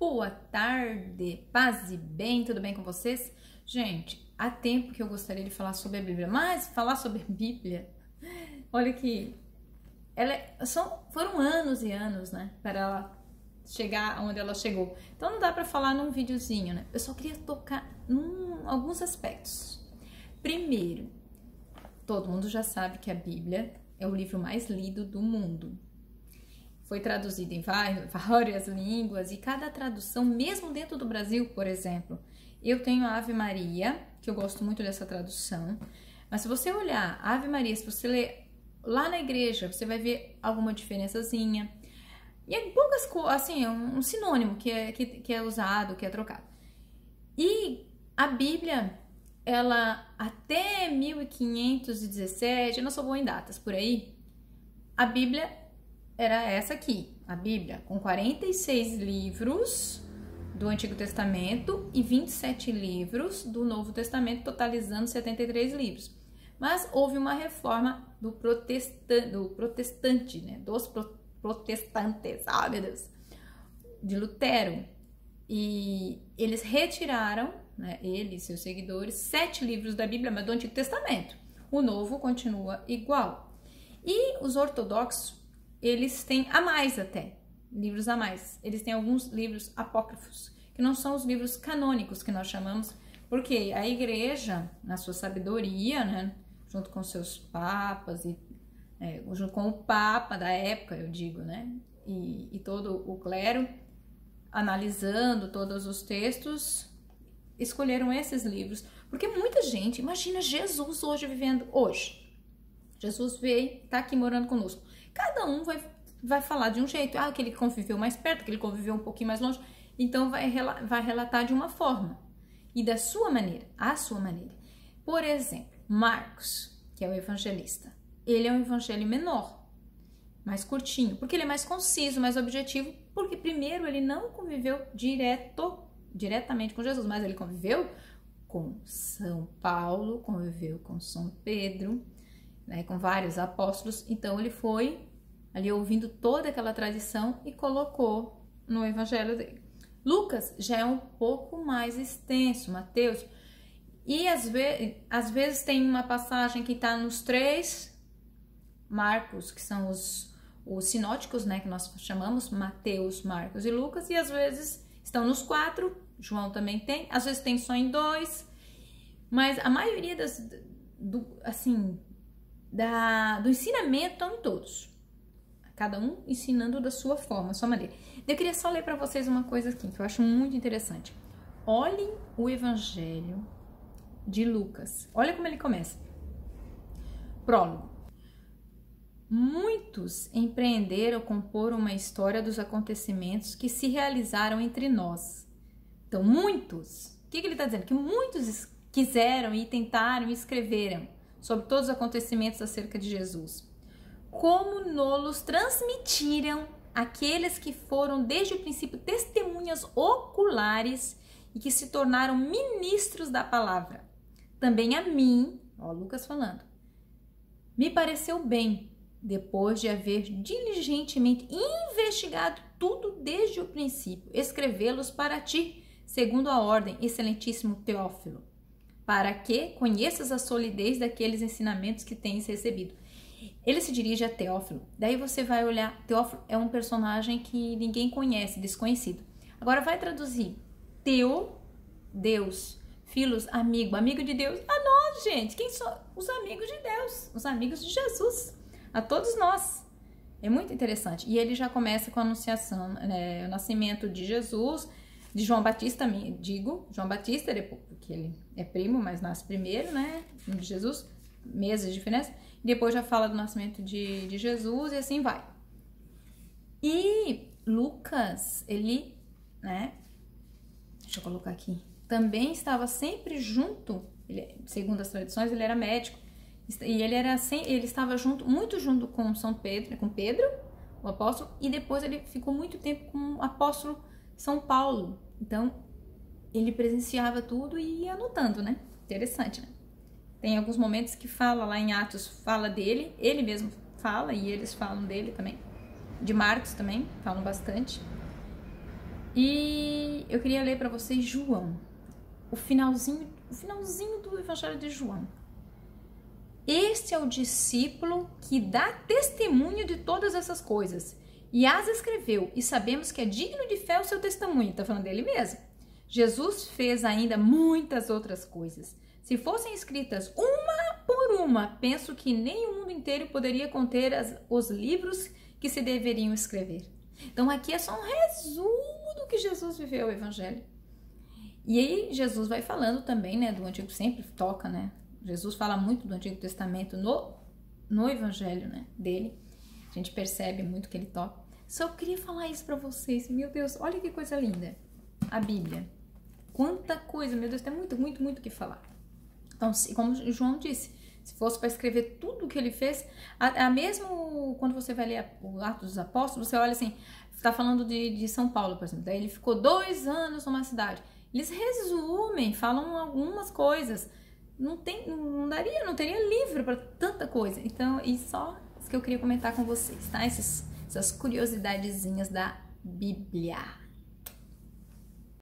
Boa tarde, paz e bem, tudo bem com vocês? Gente, há tempo que eu gostaria de falar sobre a Bíblia, mas falar sobre a Bíblia, olha que foram anos e anos, né, para ela chegar onde ela chegou. Então não dá para falar num videozinho, né? Eu só queria tocar em alguns aspectos. Primeiro, todo mundo já sabe que a Bíblia é o livro mais lido do mundo. Foi traduzido em várias línguas e cada tradução, mesmo dentro do Brasil, por exemplo, eu tenho a Ave Maria, que eu gosto muito dessa tradução, mas se você olhar a Ave Maria, se você ler lá na igreja, você vai ver alguma diferençazinha. E é poucas coisas, assim, é um sinônimo que é usado, que é trocado. E a Bíblia, ela até 1517, eu não sou boa em datas por aí, a Bíblia era essa aqui, a Bíblia, com 46 livros do Antigo Testamento e 27 livros do Novo Testamento, totalizando 73 livros. Mas houve uma reforma do protestante, né? Dos protestantes, meu Deus, de Lutero. E eles retiraram, né, ele e seus seguidores, 7 livros da Bíblia, mas do Antigo Testamento. O Novo continua igual. E os ortodoxos, eles têm a mais até, livros a mais. Eles têm alguns livros apócrifos, que não são os livros canônicos que nós chamamos, porque a igreja, na sua sabedoria, né, junto com seus papas, junto com o papa da época, eu digo, né, e todo o clero, analisando todos os textos, escolheram esses livros, porque muita gente, imagina Jesus hoje vivendo, hoje, Jesus veio, tá aqui morando conosco. Cada um vai falar de um jeito. Ah, que ele conviveu mais perto, que ele conviveu um pouquinho mais longe. Então, vai relatar de uma forma. E da sua maneira, à sua maneira. Por exemplo, Marcos, que é o evangelista. Ele é um evangelho menor, mais curtinho. Porque ele é mais conciso, mais objetivo. Porque, primeiro, ele não conviveu diretamente com Jesus. Mas ele conviveu com São Paulo, conviveu com São Pedro, né, com vários apóstolos, então ele foi ali ouvindo toda aquela tradição e colocou no evangelho dele. Lucas já é um pouco mais extenso, Mateus, e às vezes tem uma passagem que está nos 3 Marcos, que são os sinóticos, né, que nós chamamos, Mateus, Marcos e Lucas, e às vezes estão nos 4, João também tem, às vezes tem só em 2, mas a maioria do ensinamento estão em todos. Cada um ensinando da sua forma, da sua maneira. Eu queria só ler para vocês uma coisa aqui, que eu acho muito interessante. Olhem o Evangelho de Lucas. Olha como ele começa. Prólogo. Muitos empreenderam compor uma história dos acontecimentos que se realizaram entre nós. Então, muitos. O que ele está dizendo? Que muitos quiseram e tentaram e escreveram sobre todos os acontecimentos acerca de Jesus. Como nos transmitiram aqueles que foram desde o princípio testemunhas oculares e que se tornaram ministros da palavra. Também a mim, ó, Lucas falando, me pareceu bem, depois de haver diligentemente investigado tudo desde o princípio, escrevê-los para ti, segundo a ordem, excelentíssimo Teófilo, para que conheças a solidez daqueles ensinamentos que tens recebido. Ele se dirige a Teófilo. Daí você vai olhar, Teófilo é um personagem que ninguém conhece, desconhecido. Agora vai traduzir. Teo, Deus. Filos, amigo, amigo de Deus. A nós, gente. Quem são os amigos de Deus? Os amigos de Jesus. A todos nós. É muito interessante. E ele já começa com a anunciação, né, o nascimento de Jesus, de João Batista, digo, João Batista, porque ele é primo, mas nasce primeiro, né, de Jesus, meses de diferença, e depois já fala do nascimento de Jesus e assim vai. E Lucas, ele, né, deixa eu colocar aqui, também estava sempre junto, segundo as tradições, ele era médico, e ele estava muito junto com São Pedro, com Pedro, o apóstolo, e depois ele ficou muito tempo com o apóstolo São Paulo. Então, ele presenciava tudo e ia anotando, né? Interessante, né? Tem alguns momentos que fala lá em Atos, fala dele, ele mesmo fala e eles falam dele também. De Marcos também, falam bastante. E eu queria ler para vocês João, o finalzinho do Evangelho de João. Este é o discípulo que dá testemunho de todas essas coisas e as escreveu, e sabemos que é digno de fé o seu testemunho. Está falando dele mesmo. Jesus fez ainda muitas outras coisas. Se fossem escritas uma por uma, penso que nem o mundo inteiro poderia conter os livros que se deveriam escrever. Então aqui é só um resumo do que Jesus viveu o Evangelho. E aí Jesus vai falando também, né, do Antigo, sempre toca, né? Jesus fala muito do Antigo Testamento no Evangelho, né, dele. A gente percebe muito que ele toca. Só queria falar isso pra vocês. Meu Deus, olha que coisa linda. A Bíblia. Quanta coisa, meu Deus, tem muito o que falar. Então, como João disse, se fosse para escrever tudo o que ele fez, mesmo quando você vai ler o Atos dos Apóstolos, você olha assim, está falando de São Paulo, por exemplo. Daí ele ficou 2 anos numa cidade. Eles resumem, falam algumas coisas. Não teria livro para tanta coisa. Então, e só isso que eu queria comentar com vocês, tá? Essas curiosidadezinhas da Bíblia.